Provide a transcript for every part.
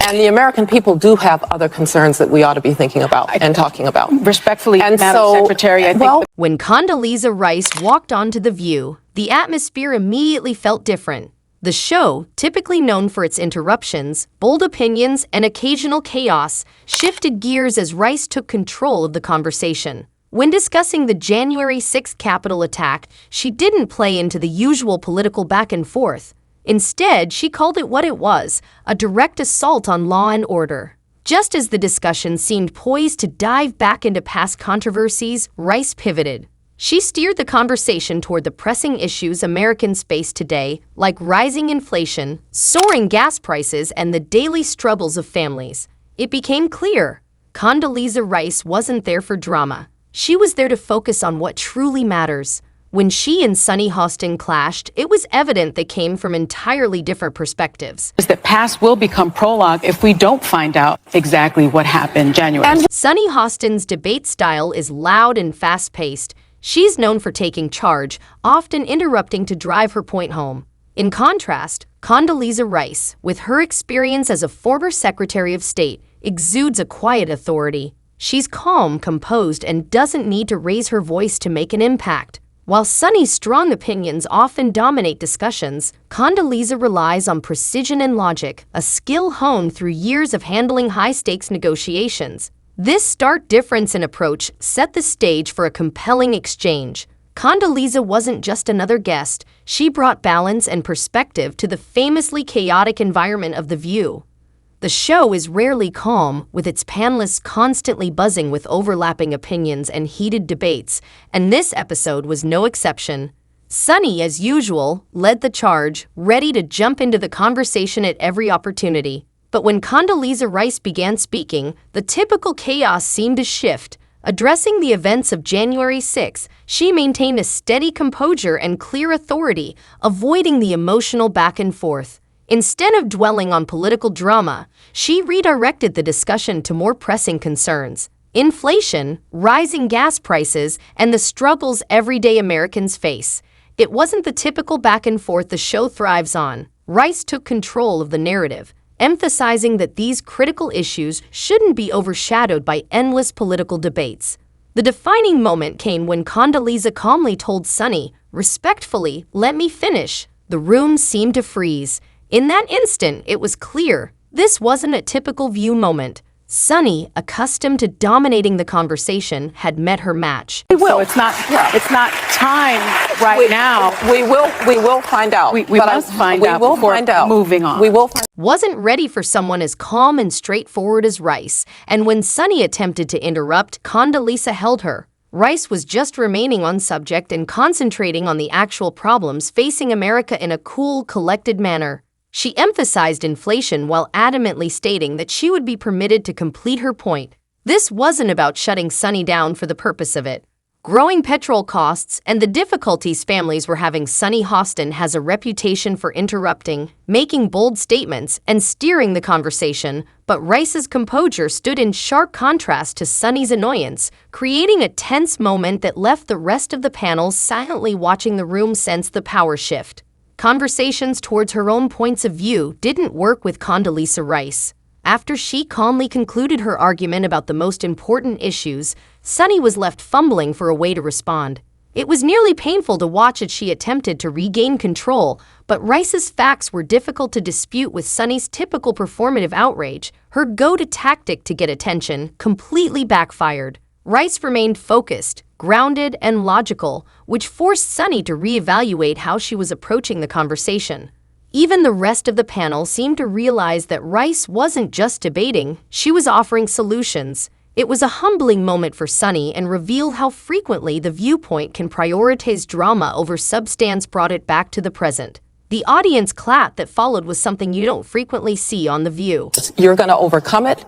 And the American people do have other concerns that we ought to be thinking about and talking about. Respectfully, Madam Secretary, I think... When Condoleezza Rice walked onto The View, the atmosphere immediately felt different. The show, typically known for its interruptions, bold opinions, and occasional chaos, shifted gears as Rice took control of the conversation. When discussing the January 6th Capitol attack, she didn't play into the usual political back and forth. Instead, she called it what it was, a direct assault on law and order. Just as the discussion seemed poised to dive back into past controversies, Rice pivoted. She steered the conversation toward the pressing issues Americans face today, like rising inflation, soaring gas prices, and the daily struggles of families. It became clear Condoleezza Rice wasn't there for drama. She was there to focus on what truly matters. When she and Sunny Hostin clashed, it was evident they came from entirely different perspectives. That past will become prologue if we don't find out exactly what happened January. Sunny Hostin's debate style is loud and fast-paced. She's known for taking charge, often interrupting to drive her point home. In contrast, Condoleezza Rice, with her experience as a former Secretary of State, exudes a quiet authority. She's calm, composed, and doesn't need to raise her voice to make an impact. While Sunny's strong opinions often dominate discussions, Condoleezza relies on precision and logic, a skill honed through years of handling high-stakes negotiations. This stark difference in approach set the stage for a compelling exchange. Condoleezza wasn't just another guest, she brought balance and perspective to the famously chaotic environment of The View. The show is rarely calm, with its panelists constantly buzzing with overlapping opinions and heated debates, and this episode was no exception. Sunny, as usual, led the charge, ready to jump into the conversation at every opportunity. But when Condoleezza Rice began speaking, the typical chaos seemed to shift. Addressing the events of January 6, she maintained a steady composure and clear authority, avoiding the emotional back and forth. Instead of dwelling on political drama, she redirected the discussion to more pressing concerns: inflation, rising gas prices, and the struggles everyday Americans face. It wasn't the typical back and forth the show thrives on. Rice took control of the narrative, emphasizing that these critical issues shouldn't be overshadowed by endless political debates. The defining moment came when Condoleezza calmly told Sunny, "Respectfully, let me finish." The room seemed to freeze. In that instant, it was clear this wasn't a typical View moment. Sunny, accustomed to dominating the conversation, had met her match. We will. So it's not time now. We will find out. We must find out before moving on. We will find out. Wasn't ready for someone as calm and straightforward as Rice, and when Sunny attempted to interrupt, Condoleezza held her. Rice was just remaining on subject and concentrating on the actual problems facing America in a cool, collected manner. She emphasized inflation while adamantly stating that she would be permitted to complete her point. This wasn't about shutting Sunny down for the purpose of it. Growing petrol costs and the difficulties families were having. Sunny Hostin has a reputation for interrupting, making bold statements, and steering the conversation, but Rice's composure stood in sharp contrast to Sunny's annoyance, creating a tense moment that left the rest of the panel silently watching. The room sensed the power shift. Conversations towards her own points of view didn't work with Condoleezza Rice. After she calmly concluded her argument about the most important issues, Sunny was left fumbling for a way to respond. It was nearly painful to watch as she attempted to regain control, but Rice's facts were difficult to dispute with Sunny's typical performative outrage. Her go-to tactic to get attention completely backfired. Rice remained focused, grounded, and logical, which forced Sunny to reevaluate how she was approaching the conversation. Even the rest of the panel seemed to realize that Rice wasn't just debating, she was offering solutions. It was a humbling moment for Sunny and revealed how frequently the viewpoint can prioritize drama over substance. Brought it back to the present. The audience clap that followed was something you don't frequently see on The View. You're going to overcome it,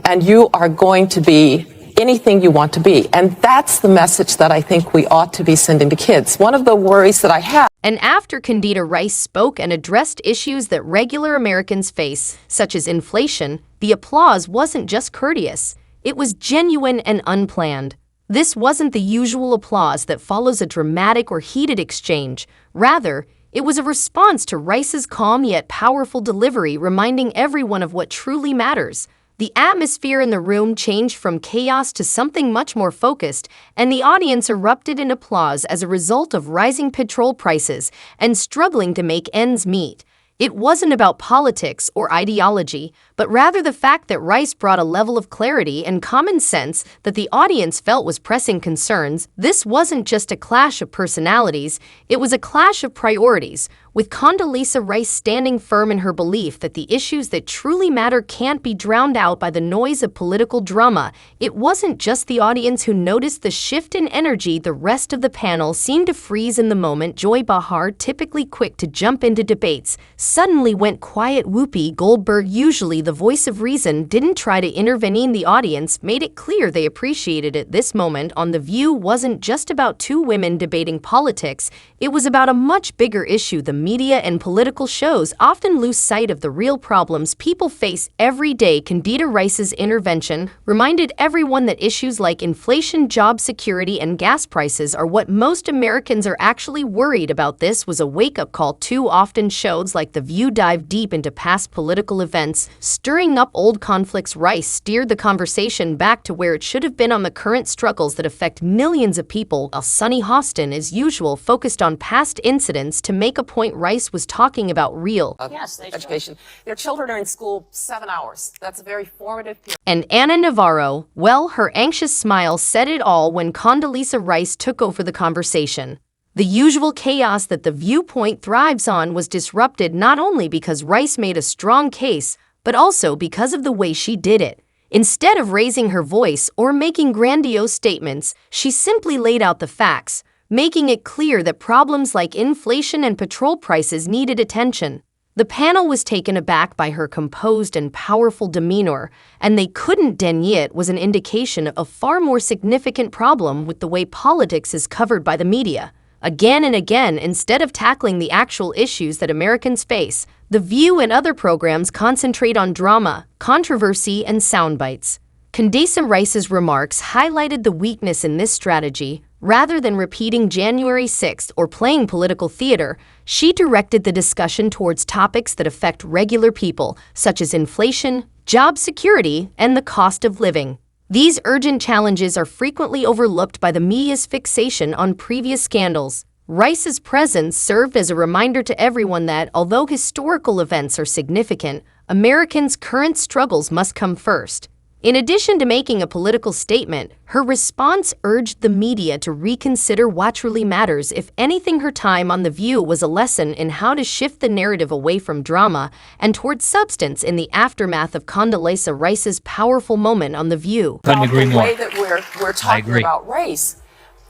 and you are going to be anything you want to be. And that's the message that I think we ought to be sending to kids. One of the worries that I have. And after Condoleezza Rice spoke and addressed issues that regular Americans face, such as inflation, the applause wasn't just courteous. It was genuine and unplanned. This wasn't the usual applause that follows a dramatic or heated exchange. Rather, It was a response to Rice's calm yet powerful delivery, reminding everyone of what truly matters. The atmosphere in the room changed from chaos to something much more focused, and the audience erupted in applause as a result of rising petrol prices and struggling to make ends meet. It wasn't about politics or ideology, but rather the fact that Rice brought a level of clarity and common sense that the audience felt was pressing concerns. This wasn't just a clash of personalities, it was a clash of priorities, with Condoleezza Rice standing firm in her belief that the issues that truly matter can't be drowned out by the noise of political drama. It wasn't just the audience who noticed the shift in energy. The rest of the panel seemed to freeze in the moment. Joy Behar, typically quick to jump into debates, suddenly went quiet. Whoopi Goldberg, usually the voice of reason, didn't try to intervene. The audience made it clear they appreciated it. This moment on The View wasn't just about two women debating politics, it was about a much bigger issue. The media and political shows often lose sight of the real problems people face every day. Condoleezza Rice's intervention reminded everyone that issues like inflation, job security, and gas prices are what most Americans are actually worried about. This was a wake-up call. Too often shows like The View dive deep into past political events, stirring up old conflicts. Rice steered the conversation back to where it should have been, on the current struggles that affect millions of people, while Sunny Hostin, as usual, focused on past incidents to make a point. Rice was talking about real education. Their children are in school 7 hours. That's a very formative period. And Anna Navarro, well, her anxious smile said it all when Condoleezza Rice took over the conversation. The usual chaos that The Viewpoint thrives on was disrupted not only because Rice made a strong case, but also because of the way she did it. Instead of raising her voice or making grandiose statements, she simply laid out the facts, making it clear that problems like inflation and petrol prices needed attention. The panel was taken aback by her composed and powerful demeanor, and they couldn't deny it was an indication of a far more significant problem with the way politics is covered by the media. Again and again, instead of tackling the actual issues that Americans face, The View and other programs concentrate on drama, controversy, and soundbites. Condoleezza Rice's remarks highlighted the weakness in this strategy. Rather than repeating January 6th or playing political theater, she directed the discussion towards topics that affect regular people, such as inflation, job security, and the cost of living. These urgent challenges are frequently overlooked by the media's fixation on previous scandals. Rice's presence served as a reminder to everyone that, although historical events are significant, Americans' current struggles must come first. In addition to making a political statement, her response urged the media to reconsider what truly matters. If anything, her time on The View was a lesson in how to shift the narrative away from drama and towards substance. In the aftermath of Condoleezza Rice's powerful moment on The View, The way that we're talking about race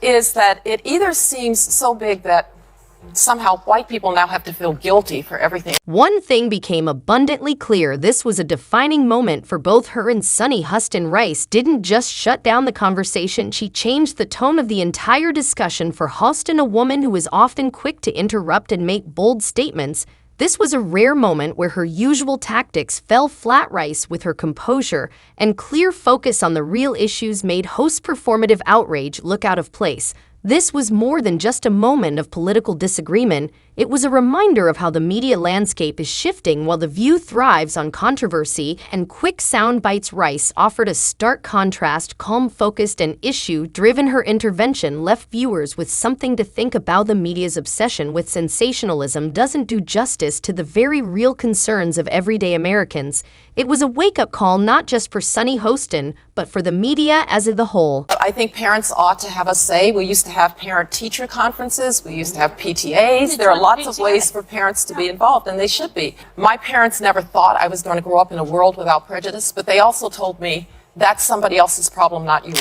is that it either seems so big that somehow white people now have to feel guilty for everything. One thing became abundantly clear: this was a defining moment for both her and Sunny Hostin. Rice didn't just shut down the conversation, she changed the tone of the entire discussion. For Hostin, a woman who is often quick to interrupt and make bold statements, this was a rare moment where her usual tactics fell flat. Rice, with her composure and clear focus on the real issues, made hosts' performative outrage look out of place. This was more than just a moment of political disagreement. It was a reminder of how the media landscape is shifting. While The View thrives on controversy and quick sound bites, Rice offered a stark contrast. Calm, focused, and issue-driven, her intervention left viewers with something to think about. The media's obsession with sensationalism doesn't do justice to the very real concerns of everyday Americans. It was a wake-up call not just for Sunny Hostin, but for the media as a whole. I think parents ought to have a say. We used to have parent-teacher conferences. We used to have PTAs. There are lots of ways for parents to be involved, and they should be. My parents never thought I was going to grow up in a world without prejudice, but they also told me that's somebody else's problem, not yours.